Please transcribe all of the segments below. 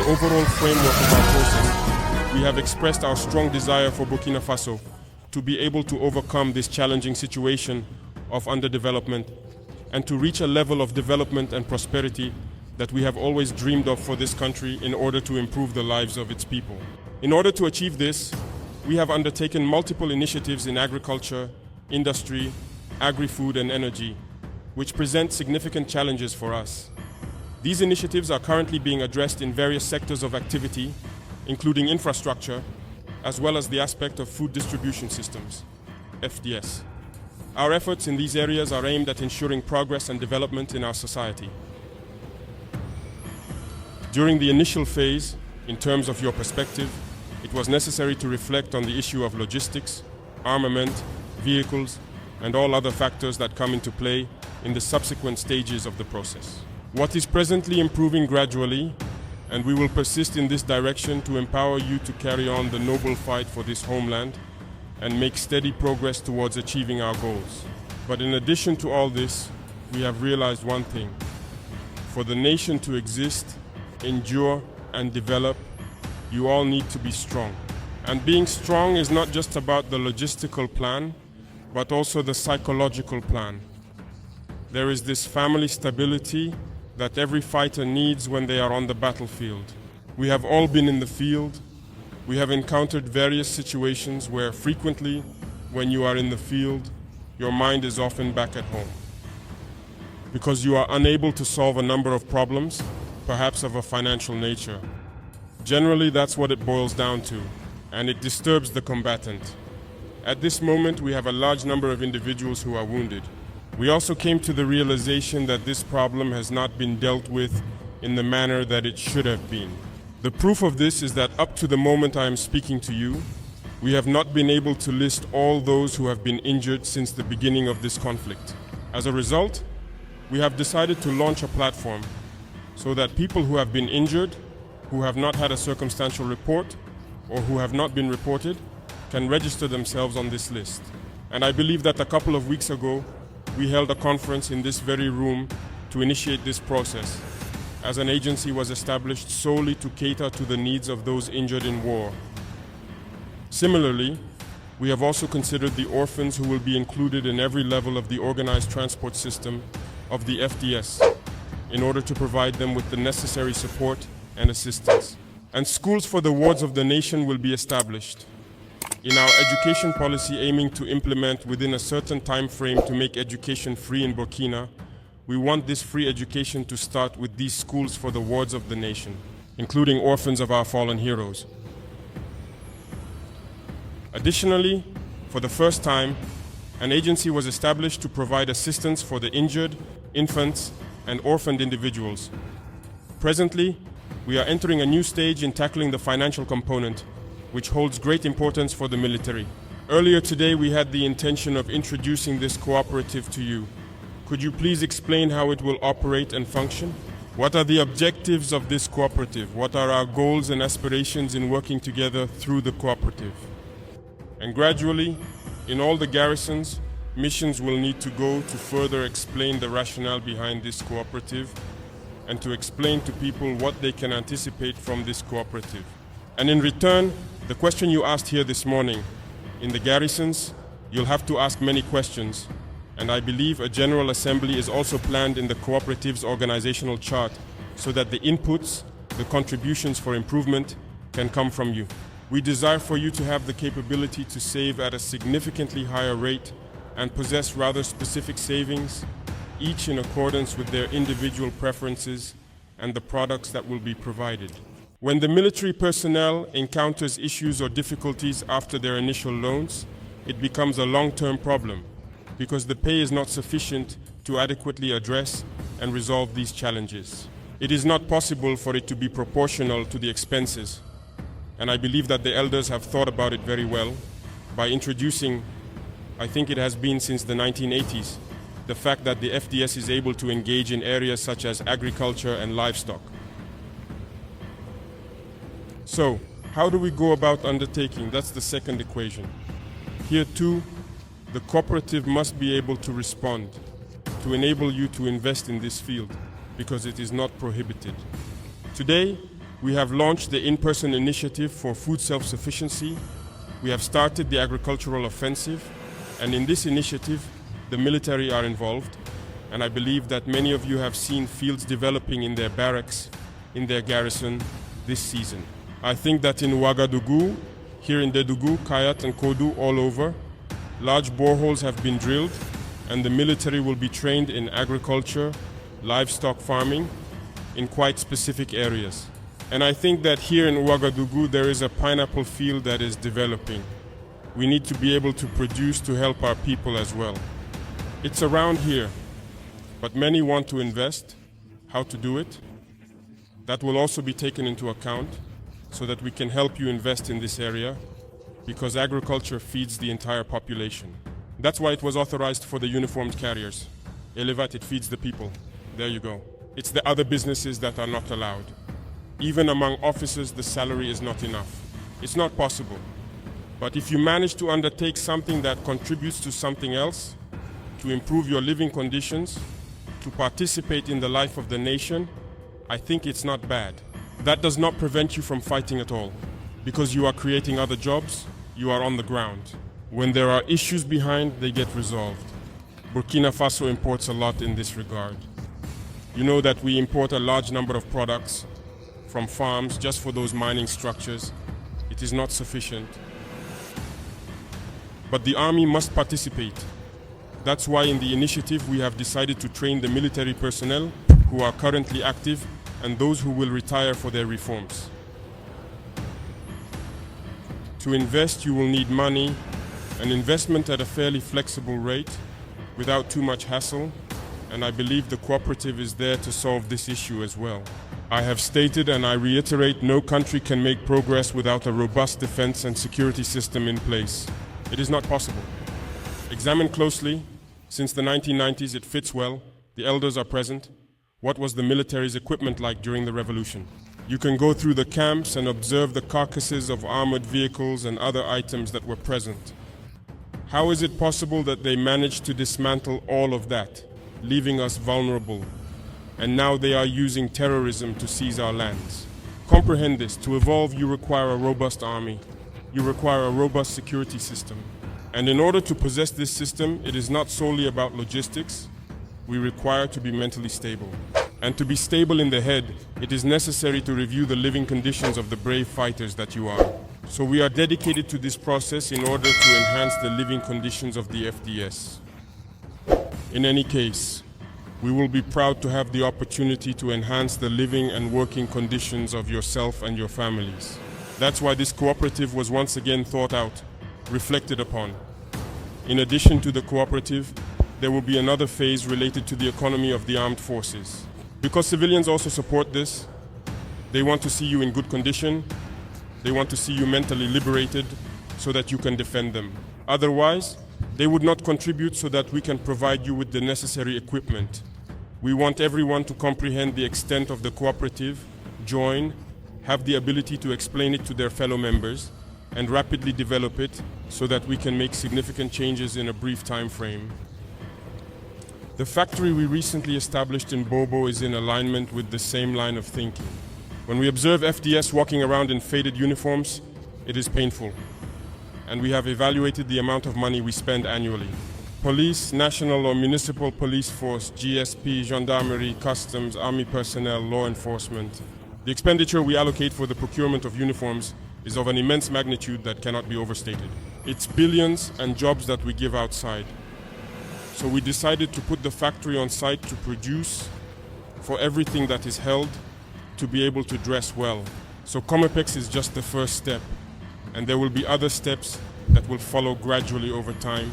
the overall framework of our process, we have expressed our strong desire for Burkina Faso to be able to overcome this challenging situation of underdevelopment and to reach a level of development and prosperity that we have always dreamed of for this country in order to improve the lives of its people. In order to achieve this, we have undertaken multiple initiatives in agriculture, industry, agri-food and energy, which present significant challenges for us. These initiatives are currently being addressed in various sectors of activity, including infrastructure, as well as the aspect of food distribution systems, FDS. Our efforts in these areas are aimed at ensuring progress and development in our society. During the initial phase, in terms of your perspective, it was necessary to reflect on the issue of logistics, armament, vehicles, and all other factors that come into play in the subsequent stages of the process. What is presently improving gradually, and we will persist in this direction to empower you to carry on the noble fight for this homeland and make steady progress towards achieving our goals. But in addition to all this, we have realized one thing. For the nation to exist, endure, and develop, you all need to be strong. And being strong is not just about the logistical plan, but also the psychological plan. There is this family stability that every fighter needs when they are on the battlefield. We have all been in the field. We have encountered various situations where frequently, when you are in the field, your mind is often back at home. Because you are unable to solve a number of problems, perhaps of a financial nature. Generally, that's what it boils down to, and it disturbs the combatant. At this moment, we have a large number of individuals who are wounded. We also came to the realization that this problem has not been dealt with in the manner that it should have been. The proof of this is that up to the moment I am speaking to you, we have not been able to list all those who have been injured since the beginning of this conflict. As a result, we have decided to launch a platform so that people who have been injured, who have not had a circumstantial report, or who have not been reported, can register themselves on this list. And I believe that a couple of weeks ago, we held a conference in this very room to initiate this process, as an agency was established solely to cater to the needs of those injured in war. Similarly, we have also considered the orphans who will be included in every level of the organized transport system of the FDS in order to provide them with the necessary support and assistance. And schools for the wards of the nation will be established. In our education policy aiming to implement within a certain time frame to make education free in Burkina, we want this free education to start with these schools for the wards of the nation, including orphans of our fallen heroes. Additionally, for the first time, an agency was established to provide assistance for the injured, infants, and orphaned individuals. Presently, we are entering a new stage in tackling the financial component, which holds great importance for the military. Earlier today, we had the intention of introducing this cooperative to you. Could you please explain how it will operate and function? What are the objectives of this cooperative? What are our goals and aspirations in working together through the cooperative? And gradually, in all the garrisons, missions will need to go to further explain the rationale behind this cooperative and to explain to people what they can anticipate from this cooperative. And in return, the question you asked here this morning, in the garrisons, you'll have to ask many questions. And I believe a General Assembly is also planned in the cooperative's organizational chart so that the inputs, the contributions for improvement can come from you. We desire for you to have the capability to save at a significantly higher rate and possess rather specific savings, each in accordance with their individual preferences and the products that will be provided. When the military personnel encounters issues or difficulties after their initial loans, it becomes a long-term problem because the pay is not sufficient to adequately address and resolve these challenges. It is not possible for it to be proportional to the expenses, and I believe that the elders have thought about it very well by introducing, I think it has been since the 1980s, the fact that the FDS is able to engage in areas such as agriculture and livestock. So, how do we go about undertaking? That's the second equation. Here too, the cooperative must be able to respond, to enable you to invest in this field, because it is not prohibited. Today, We have launched the in-person initiative for food self-sufficiency. We have started the agricultural offensive, and in this initiative, the military are involved, and I believe that many of you have seen fields developing in their barracks, in their garrison this season. I think that in Ouagadougou, here in Dédougou, Kayat and Kodou all over, large boreholes have been drilled, and the military will be trained in agriculture, livestock farming, in quite specific areas. And I think that here in Ouagadougou there is a pineapple field that is developing. We need to be able to produce to help our people as well. It's around here, but many want to invest. How to do it? That will also be taken into account so that we can help you invest in this area, because agriculture feeds the entire population. That's why it was authorized for the uniformed carriers. Elevat, it feeds the people. There you go. It's the other businesses that are not allowed. Even among officers, the salary is not enough. It's not possible. But if you manage to undertake something that contributes to something else, to improve your living conditions, to participate in the life of the nation, I think it's not bad. That does not prevent you from fighting at all, because you are creating other jobs, you are on the ground. When there are issues behind, they get resolved. Burkina Faso imports a lot in this regard. You know that we import a large number of products from farms just for those mining structures. It is not sufficient. But the army must participate. That's why in the initiative we have decided to train the military personnel who are currently active and those who will retire for their reforms. To invest, you will need money, an investment at a fairly flexible rate, without too much hassle, and I believe the cooperative is there to solve this issue as well. I have stated and I reiterate, no country can make progress without a robust defense and security system in place. It is not possible. Examine closely. Since the 1990s, it fits well. The elders are present. What was the military's equipment like during the revolution? You can go through the camps and observe the carcasses of armored vehicles and other items that were present. How is it possible that they managed to dismantle all of that, leaving us vulnerable? And now they are using terrorism to seize our lands. Comprehend this. To evolve, you require a robust army. You require a robust security system. And in order to possess this system, it is not solely about logistics. We require to be mentally stable. And to be stable in the head, it is necessary to review the living conditions of the brave fighters that you are. So we are dedicated to this process in order to enhance the living conditions of the FDS. In any case, we will be proud to have the opportunity to enhance the living and working conditions of yourself and your families. That's why this cooperative was once again thought out, reflected upon. In addition to the cooperative, there will be another phase related to the economy of the armed forces. Because civilians also support this, they want to see you in good condition, they want to see you mentally liberated so that you can defend them. Otherwise, they would not contribute so that we can provide you with the necessary equipment. We want everyone to comprehend the extent of the cooperative, join, have the ability to explain it to their fellow members, and rapidly develop it so that we can make significant changes in a brief time frame. The factory we recently established in Bobo is in alignment with the same line of thinking. When we observe FDS walking around in faded uniforms, it is painful. And we have evaluated the amount of money we spend annually. Police, national or municipal police force, GSP, gendarmerie, customs, army personnel, law enforcement. The expenditure we allocate for the procurement of uniforms is of an immense magnitude that cannot be overstated. It's billions and jobs that we give outside. So we decided to put the factory on site to produce for everything that is held, to be able to dress well. So Comepex is just the first step, and there will be other steps that will follow gradually over time,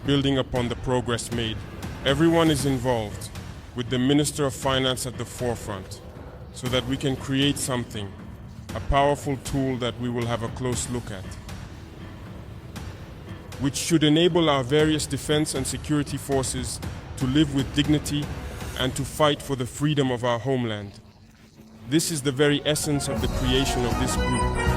building upon the progress made. Everyone is involved, with the Minister of Finance at the forefront, so that we can create something, a powerful tool that we will have a close look at, which should enable our various defense and security forces to live with dignity and to fight for the freedom of our homeland. This is the very essence of the creation of this group.